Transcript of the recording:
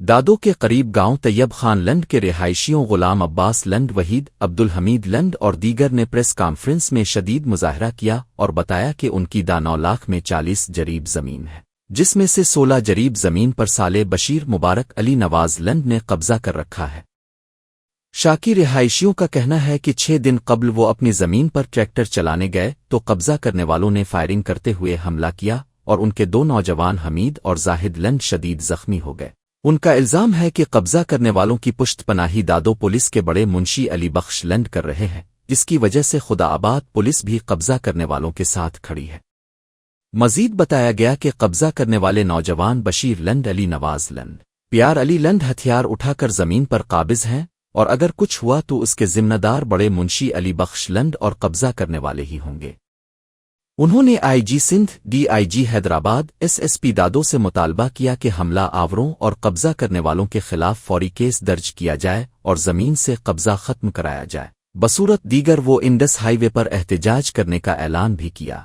دادو کے قریب گاؤں طیب خان لنڈ کے رہائشیوں غلام عباس لنڈ، وحید عبدالحمید لنڈ اور دیگر نے پریس کانفرنس میں شدید مظاہرہ کیا اور بتایا کہ ان کی 9 لاکھ میں 40 جریب زمین ہے، جس میں سے 16 جریب زمین پر صالح بشیر مبارک علی نواز لنڈ نے قبضہ کر رکھا ہے۔ شاکی رہائشیوں کا کہنا ہے کہ 6 دن قبل وہ اپنی زمین پر ٹریکٹر چلانے گئے تو قبضہ کرنے والوں نے فائرنگ کرتے ہوئے حملہ کیا اور ان کے 2 نوجوان حمید اور زاہد لنڈ شدید زخمی ہو گئے۔ ان کا الزام ہے کہ قبضہ کرنے والوں کی پشت پناہی دادو پولیس کے بڑے منشی علی بخش لنڈ کر رہے ہیں، جس کی وجہ سے خدا آباد پولیس بھی قبضہ کرنے والوں کے ساتھ کھڑی ہے۔ مزید بتایا گیا کہ قبضہ کرنے والے نوجوان بشیر لنڈ، علی نواز لنڈ، پیار علی لنڈ ہتھیار اٹھا کر زمین پر قابض ہیں اور اگر کچھ ہوا تو اس کے ذمہ دار بڑے منشی علی بخش لنڈ اور قبضہ کرنے والے ہی ہوں گے۔ انہوں نے I G Sindh, D I G Hyderabad, S S P Dadu سے مطالبہ کیا کہ حملہ آوروں اور قبضہ کرنے والوں کے خلاف فوری کیس درج کیا جائے اور زمین سے قبضہ ختم کرایا جائے۔ بصورت دیگر وہ انڈس ہائی وے پر احتجاج کرنے کا اعلان بھی کیا۔